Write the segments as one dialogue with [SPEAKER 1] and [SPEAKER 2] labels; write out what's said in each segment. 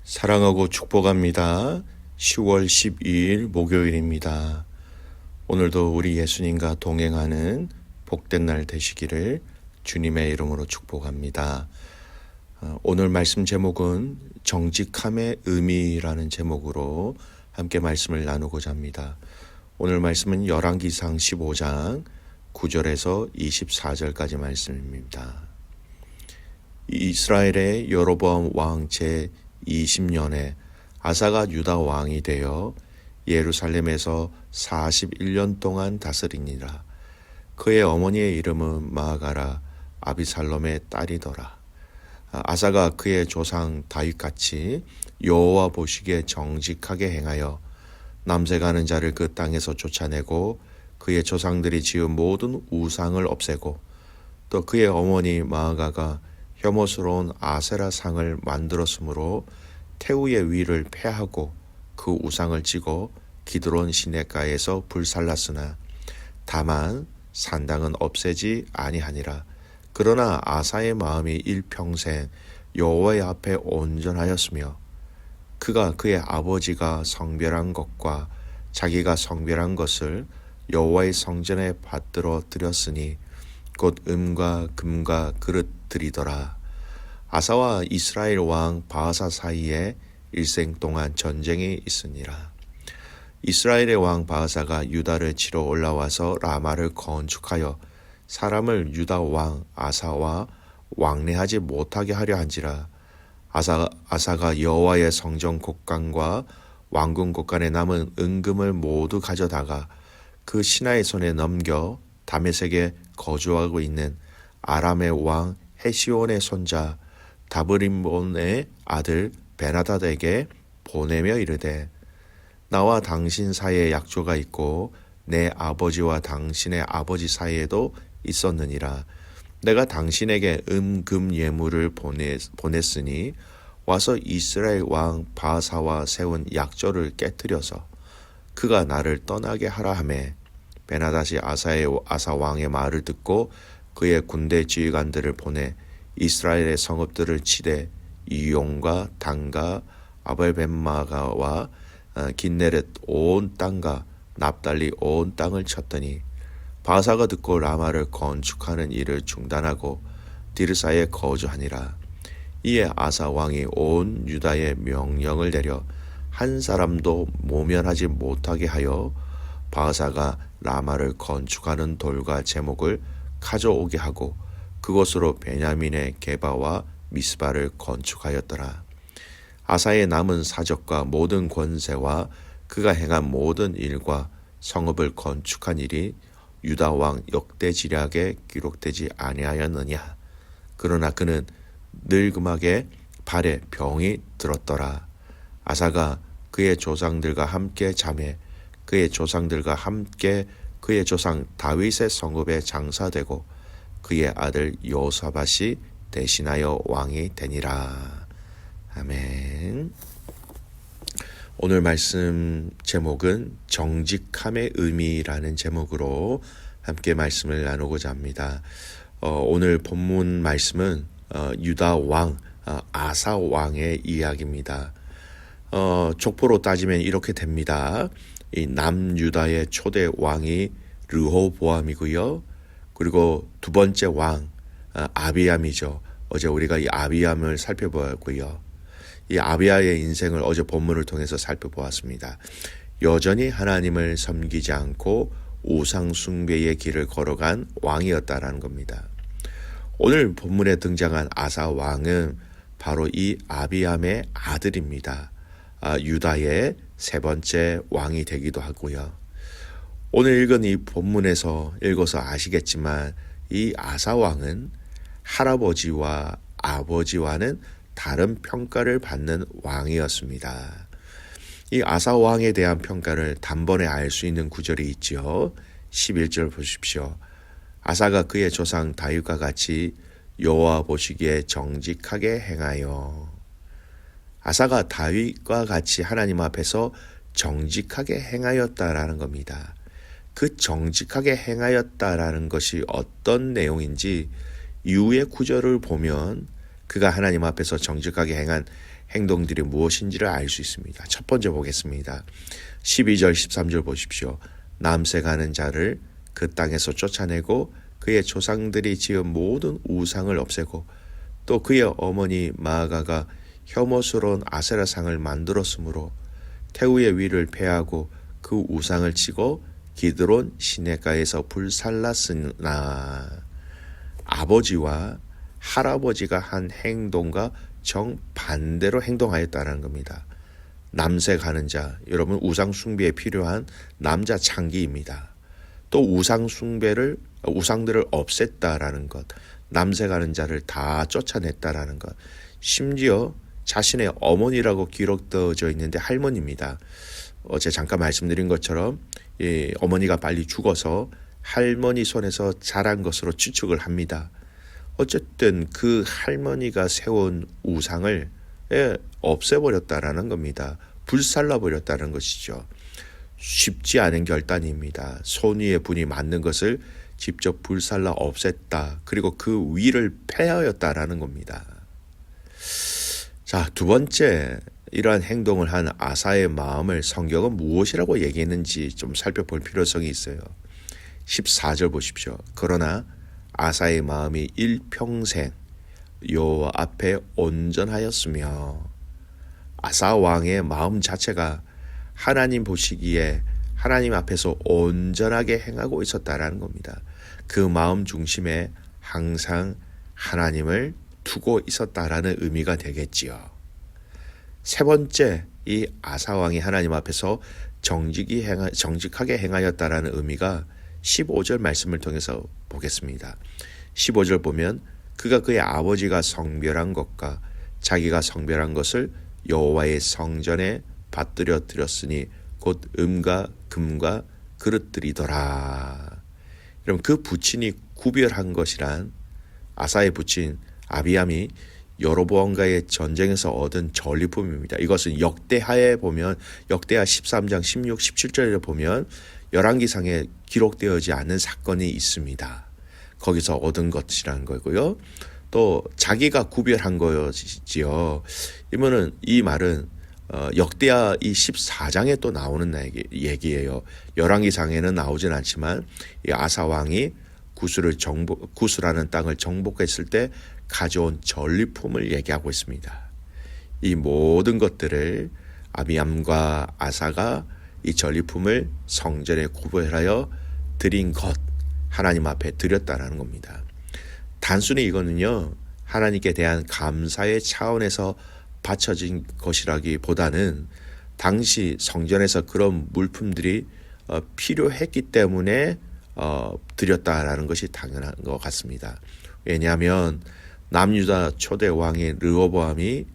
[SPEAKER 1] 사랑하고 축복합니다. 10월 12일 목요일입니다. 오늘도 우리 예수님과 동행하는 복된 날 되시기를 주님의 이름으로 축복합니다. 오늘 말씀 제목은 정직함의 의미라는 제목으로 함께 말씀을 나누고자 합니다. 오늘 말씀은 열왕기상 15장 9절에서 24절까지 말씀입니다. 이스라엘의 여로보암 왕 제20년에 아사가 유다 왕이 되어 예루살렘에서 41년 동안 다스리니라. 그의 어머니의 이름은 마아가라 아비살롬의 딸이더라. 아사가 그의 조상 다윗같이 여호와 보시기에 정직하게 행하여 남색하는 자를 그 땅에서 쫓아내고 그의 조상들이 지은 모든 우상을 없애고 또 그의 어머니 마아가가 혐오스러운 아세라 상을 만들었으므로 태우의 위를 폐하고 그 우상을 찌고 기드론 시냇가에서 불살랐으나 다만 산당은 없애지 아니하니라. 그러나 아사의 마음이 일평생 여호와의 앞에 온전하였으며 그가 그의 아버지가 성별한 것과 자기가 성별한 것을 여호와의 성전에 받들어 드렸으니 곧 은과 금과 그릇들이더라. 아사와 이스라엘 왕 바하사 사이에 일생 동안 전쟁이 있으니라. 이스라엘의 왕 바하사가 유다를 치러 올라와서 라마를 건축하여 사람을 유다 왕 아사와 왕래하지 못하게 하려 한지라. 아사가 여호와의 성전 곳간과 왕궁 곳간에 남은 은금을 모두 가져다가 그 신하의 손에 넘겨 다메섹에 거주하고 있는 아람의 왕 헤시온의 손자 다브림본의 아들 베나닷에게 보내며 이르되 나와 당신 사이에 약조가 있고 내 아버지와 당신의 아버지 사이에도 있었느니라. 내가 당신에게 금 예물을 보냈으니 와서 이스라엘 왕 바하사와 세운 약조를 깨뜨려서 그가 나를 떠나게 하라 하매 베나닷이 아사 왕의 말을 듣고 그의 군대 지휘관들을 보내 이스라엘의 성읍들을 치되 이용과 단과 아벨벳마가와 긴네렛 온 땅과 납달리 온 땅을 쳤더니 바사가 듣고 라마를 건축하는 일을 중단하고 디르사에 거주하니라. 이에 아사 왕이 온 유다에 명령을 내려 한 사람도 모면하지 못하게 하여 바사가 라마를 건축하는 돌과 제목을 가져오게 하고 그곳으로 베냐민의 게바와 미스바를 건축하였더라. 아사의 남은 사적과 모든 권세와 그가 행한 모든 일과 성읍을 건축한 일이 유다 왕 역대지략에 기록되지 아니하였느냐. 그러나 그는 늙음하게 발에 병이 들었더라. 아사가 그의 조상들과 함께 잠에 그의 조상들과 함께 그의 조상 다윗의 성읍에 장사되고 그의 아들 요사밧이 대신하여 왕이 되니라. 아멘. 오늘 말씀 제목은 정직함의 의미라는 제목으로 함께 말씀을 나누고자 합니다. 오늘 본문 말씀은 유다 왕 아사 왕의 이야기입니다. 족보로 따지면 이렇게 됩니다. 이 남유다의 초대 왕이 르호보암이고요. 그리고 두 번째 왕 아비암이죠. 어제 우리가 이 아비암을 살펴보았고요. 이 아비야의 인생을 어제 본문을 통해서 살펴보았습니다. 여전히 하나님을 섬기지 않고 우상 숭배의 길을 걸어간 왕이었다라는 겁니다. 오늘 본문에 등장한 아사 왕은 바로 이 아비암의 아들입니다. 유다의 세 번째 왕이 되기도 하고요. 오늘 읽은 이 본문에서 읽어서 아시겠지만 이 아사 왕은 할아버지와 아버지와는 다른 평가를 받는 왕이었습니다. 이 아사 왕에 대한 평가를 단번에 알 수 있는 구절이 있죠. 11절 보십시오. 아사가 그의 조상 다윗과 같이 여호와 보시기에 정직하게 행하여. 아사가 다윗과 같이 하나님 앞에서 정직하게 행하였다라는 겁니다. 그 정직하게 행하였다라는 것이 어떤 내용인지 이후의 구절을 보면 그가 하나님 앞에서 정직하게 행한 행동들이 무엇인지를 알 수 있습니다. 첫 번째 보겠습니다. 12절 13절 보십시오. 남색하는 자를 그 땅에서 쫓아내고 그의 조상들이 지은 모든 우상을 없애고 또 그의 어머니 마아가가 혐오스러운 아세라상을 만들었으므로 태우의 위를 패하고 그 우상을 치고 기드론 시내가에서 불살랐으나 아버지와 할아버지가 한 행동과 정반대로 행동하였다는 겁니다. 남색하는 자, 여러분 우상 숭배에 필요한 남자 창기입니다. 또 우상들을 없앴다라는 것, 남색하는 자를 다 쫓아냈다라는 것, 심지어 자신의 어머니라고 기록되어져 있는데 할머니입니다. 어제 잠깐 말씀드린 것처럼 어머니가 빨리 죽어서 할머니 손에서 자란 것으로 추측을 합니다. 어쨌든 그 할머니가 세운 우상을 없애버렸다라는 겁니다. 불살라버렸다는 것이죠. 쉽지 않은 결단입니다. 손 위에 분이 맞는 것을 직접 불살라 없앴다. 그리고 그 위를 폐하였다라는 겁니다. 자, 두 번째, 이러한 행동을 한 아사의 마음을 성경은 무엇이라고 얘기했는지 좀 살펴볼 필요성이 있어요. 14절 보십시오. 그러나 아사의 마음이 일평생 여호와 앞에 온전하였으며, 아사 왕의 마음 자체가 하나님 보시기에 하나님 앞에서 온전하게 행하고 있었다라는 겁니다. 그 마음 중심에 항상 하나님을 두고 있었다라는 의미가 되겠지요. 세 번째, 이 아사 왕이 하나님 앞에서 정직하게 행하였다라는 의미가 15절 말씀을 통해서 보겠습니다. 15절 보면 그가 그의 아버지가 성별한 것과 자기가 성별한 것을 여호와의 성전에 받들여 드렸으니 곧 음과 금과 그릇들이더라. 그럼 그 부친이 구별한 것이란 아사의 부친 아비암이 여로보암과의 전쟁에서 얻은 전리품입니다. 이것은 역대하에 보면 역대하 13장 16, 17절에 보면 열왕기상에 기록되어지 않은 사건이 있습니다. 거기서 얻은 것이라는 거고요. 또 자기가 구별한 거지요. 이면은 이 말은 역대하 이 14장에 또 나오는 얘기예요. 열왕기상에는 나오진 않지만 이 아사 왕이 구스라는 땅을 정복했을 때 가져온 전리품을 얘기하고 있습니다. 이 모든 것들을 아비암과 아사가 이 전리품을 성전에 구별하여 드린 것, 하나님 앞에 드렸다라는 겁니다. 단순히 이거는요, 하나님께 대한 감사의 차원에서 바쳐진 것이라기보다는 당시 성전에서 그런 물품들이 필요했기 때문에 드렸다라는 것이 당연한 것 같습니다. 왜냐하면 남유다 초대 왕인 르호보암이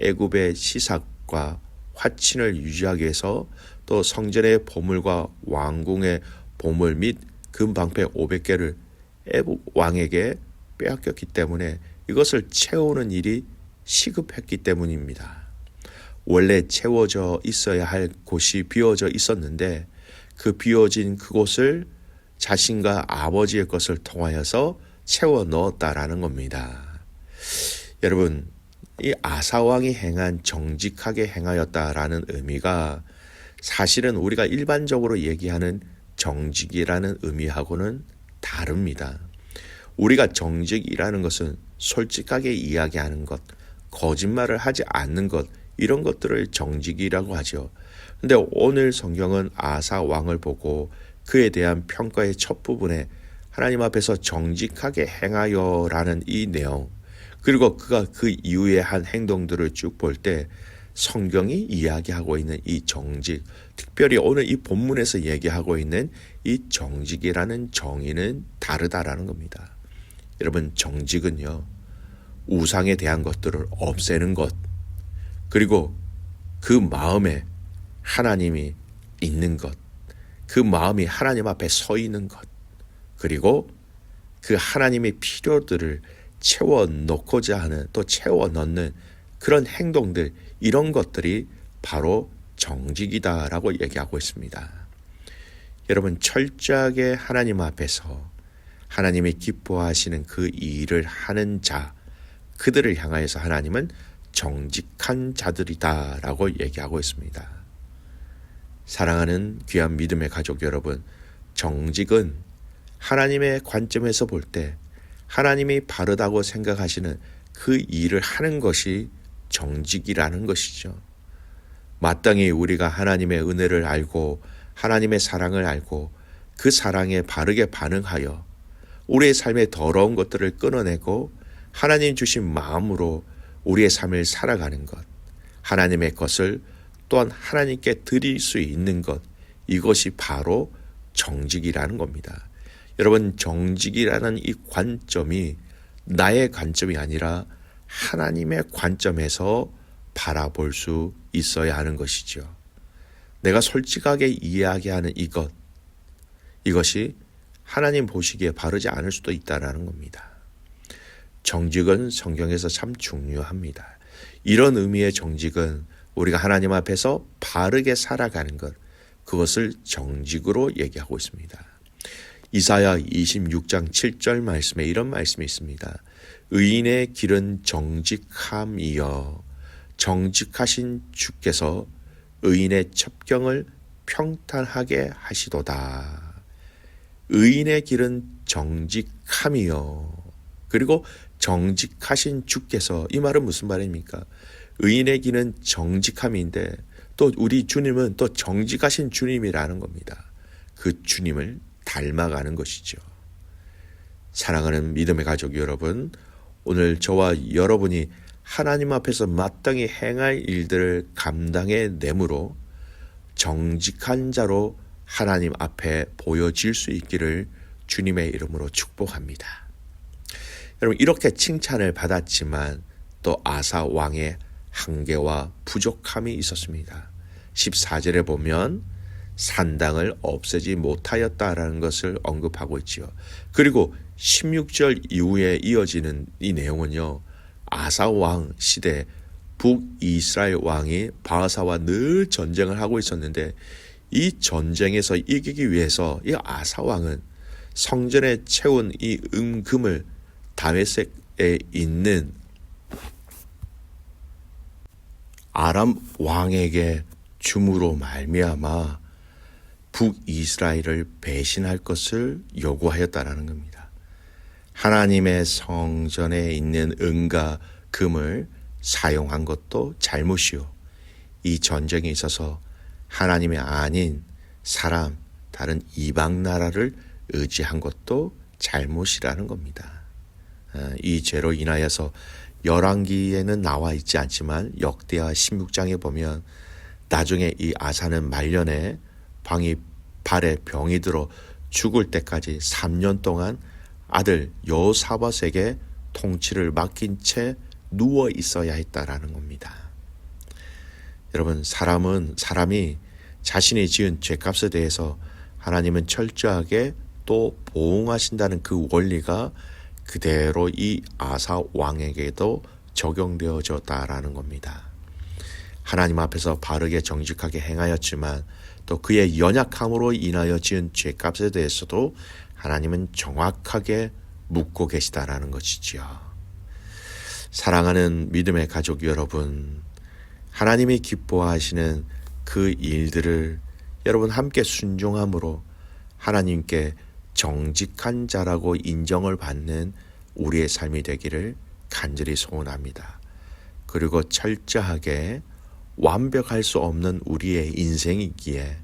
[SPEAKER 1] 애굽의 시삭과 화친을 유지하기 위해서 또 성전의 보물과 왕궁의 보물 및 금방패 500개를 애굽 왕에게 빼앗겼기 때문에 이것을 채우는 일이 시급했기 때문입니다. 원래 채워져 있어야 할 곳이 비워져 있었는데 그 비워진 그곳을 자신과 아버지의 것을 통하여서 채워 넣었다라는 겁니다. 여러분, 이 아사왕이 행한 정직하게 행하였다라는 의미가 사실은 우리가 일반적으로 얘기하는 정직이라는 의미하고는 다릅니다. 우리가 정직이라는 것은 솔직하게 이야기하는 것, 거짓말을 하지 않는 것, 이런 것들을 정직이라고 하죠. 근데 오늘 성경은 아사 왕을 보고 그에 대한 평가의 첫 부분에 하나님 앞에서 정직하게 행하여라는 이 내용, 그리고 그가 그 이후에 한 행동들을 쭉 볼 때 성경이 이야기하고 있는 이 정직, 특별히 오늘 이 본문에서 얘기하고 있는 이 정직이라는 정의는 다르다라는 겁니다. 여러분, 정직은요, 우상에 대한 것들을 없애는 것, 그리고 그 마음에 하나님이 있는 것, 그 마음이 하나님 앞에 서 있는 것, 그리고 그 하나님의 필요들을 채워 넣고자 하는, 또 채워 넣는 그런 행동들, 이런 것들이 바로 정직이다라고 얘기하고 있습니다. 여러분, 철저하게 하나님 앞에서 하나님이 기뻐하시는 그 일을 하는 자, 그들을 향하여서 하나님은 정직한 자들이다라고 얘기하고 있습니다. 사랑하는 귀한 믿음의 가족 여러분, 정직은 하나님의 관점에서 볼 때 하나님이 바르다고 생각하시는 그 일을 하는 것이 정직이라는 것이죠. 마땅히 우리가 하나님의 은혜를 알고 하나님의 사랑을 알고 그 사랑에 바르게 반응하여 우리의 삶의 더러운 것들을 끊어내고 하나님 주신 마음으로 우리의 삶을 살아가는 것, 하나님의 것을 또한 하나님께 드릴 수 있는 것, 이것이 바로 정직이라는 겁니다. 여러분, 정직이라는 이 관점이 나의 관점이 아니라 하나님의 관점에서 바라볼 수 있어야 하는 것이죠. 내가 솔직하게 이야기하는 이것이 하나님 보시기에 바르지 않을 수도 있다는 겁니다. 정직은 성경에서 참 중요합니다. 이런 의미의 정직은 우리가 하나님 앞에서 바르게 살아가는 것, 그것을 정직으로 얘기하고 있습니다. 이사야 26장 7절 말씀에 이런 말씀이 있습니다. 의인의 길은 정직함이여 정직하신 주께서 의인의 첩경을 평탄하게 하시도다. 의인의 길은 정직함이여. 그리고 정직하신 주께서, 이 말은 무슨 말입니까? 의인의 길은 정직함인데 또 우리 주님은 또 정직하신 주님이라는 겁니다. 그 주님을 닮아가는 것이죠. 사랑하는 믿음의 가족 여러분, 오늘 저와 여러분이 하나님 앞에서 마땅히 행할 일들을 감당해 내므로 정직한 자로 하나님 앞에 보여질 수 있기를 주님의 이름으로 축복합니다. 여러분, 이렇게 칭찬을 받았지만 또 아사 왕의 한계와 부족함이 있었습니다. 14절에 보면 산당을 없애지 못하였다라는 것을 언급하고 있지요. 그리고 16절 이후에 이어지는 이 내용은요, 아사 왕 시대 북이스라엘 왕이 바하사와 늘 전쟁을 하고 있었는데 이 전쟁에서 이기기 위해서 이 아사 왕은 성전에 채운 이 은금을 다메섹에 있는 아람 왕에게 줌으로 말미암아 북이스라엘을 배신할 것을 요구하였다라는 겁니다. 하나님의 성전에 있는 은과 금을 사용한 것도 잘못이요. 이 전쟁에 있어서 하나님이 아닌 사람, 다른 이방 나라를 의지한 것도 잘못이라는 겁니다. 이 죄로 인하여서 열왕기에는 나와 있지 않지만 역대하 16장에 보면 나중에 이 아사는 말년에 발에 병이 들어 죽을 때까지 3년 동안 아들 여호사밧에게 통치를 맡긴 채 누워 있어야 했다라는 겁니다. 여러분, 사람이 자신이 지은 죄값에 대해서 하나님은 철저하게 또 보응하신다는 그 원리가 그대로 이 아사 왕에게도 적용되어졌다라는 겁니다. 하나님 앞에서 바르게 정직하게 행하였지만 또 그의 연약함으로 인하여 지은 죄값에 대해서도 하나님은 정확하게 묻고 계시다라는 것이지요. 사랑하는 믿음의 가족 여러분, 하나님이 기뻐하시는 그 일들을 여러분 함께 순종함으로 하나님께 정직한 자라고 인정을 받는 우리의 삶이 되기를 간절히 소원합니다. 그리고 철저하게 완벽할 수 없는 우리의 인생이기에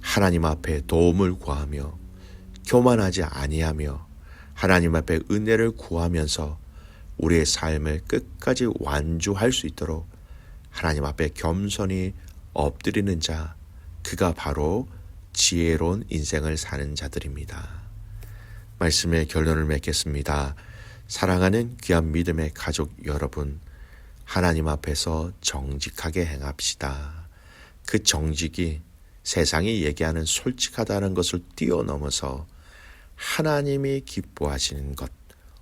[SPEAKER 1] 하나님 앞에 도움을 구하며 교만하지 아니하며 하나님 앞에 은혜를 구하면서 우리의 삶을 끝까지 완주할 수 있도록 하나님 앞에 겸손히 엎드리는 자, 그가 바로 지혜로운 인생을 사는 자들입니다. 말씀의 결론을 맺겠습니다. 사랑하는 귀한 믿음의 가족 여러분, 하나님 앞에서 정직하게 행합시다. 그 정직이 세상이 얘기하는 솔직하다는 것을 뛰어넘어서 하나님이 기뻐하시는 것,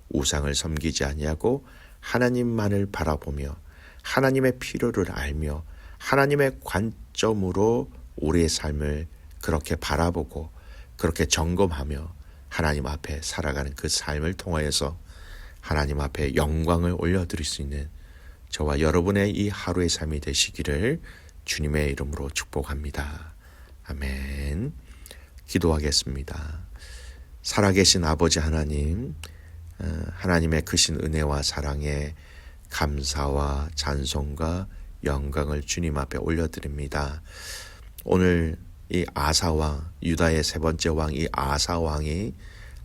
[SPEAKER 1] 우상을 섬기지 아니하고 하나님만을 바라보며 하나님의 필요를 알며 하나님의 관점으로 우리의 삶을 그렇게 바라보고 그렇게 점검하며 하나님 앞에 살아가는 그 삶을 통하여서 하나님 앞에 영광을 올려드릴 수 있는 저와 여러분의 이 하루의 삶이 되시기를 주님의 이름으로 축복합니다. 아멘. 기도하겠습니다. 살아계신 아버지 하나님, 하나님의 크신 은혜와 사랑에 감사와 찬송과 영광을 주님 앞에 올려드립니다. 오늘 이 아사왕, 유다의 세 번째 왕 이 아사왕이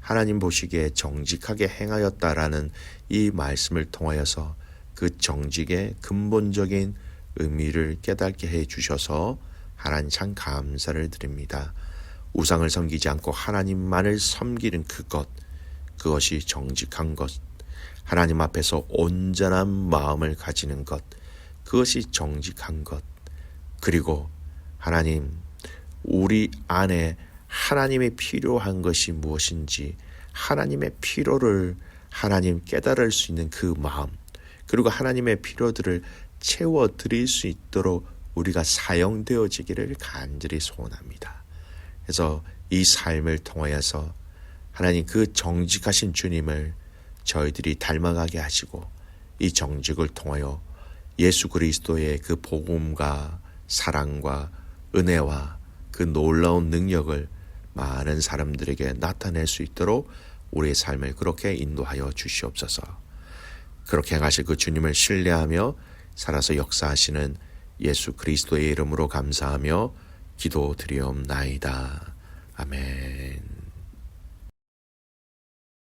[SPEAKER 1] 하나님 보시기에 정직하게 행하였다라는 이 말씀을 통하여서 그 정직의 근본적인 의미를 깨닫게 해 주셔서 하나님 참 감사를 드립니다. 우상을 섬기지 않고 하나님만을 섬기는 그것이 정직한 것, 하나님 앞에서 온전한 마음을 가지는 것, 그것이 정직한 것. 그리고 하나님, 우리 안에 하나님의 필요한 것이 무엇인지 하나님의 필요를 하나님 깨달을 수 있는 그 마음, 그리고 하나님의 필요들을 채워드릴 수 있도록 우리가 사용되어지기를 간절히 소원합니다. 그래서 이 삶을 통하여서 하나님 그 정직하신 주님을 저희들이 닮아가게 하시고, 이 정직을 통하여 예수 그리스도의 그 복음과 사랑과 은혜와 그 놀라운 능력을 많은 사람들에게 나타낼 수 있도록 우리의 삶을 그렇게 인도하여 주시옵소서. 그렇게 행하실 그 주님을 신뢰하며 살아서 역사하시는 예수 그리스도의 이름으로 감사하며 기도드리옵나이다. 아멘.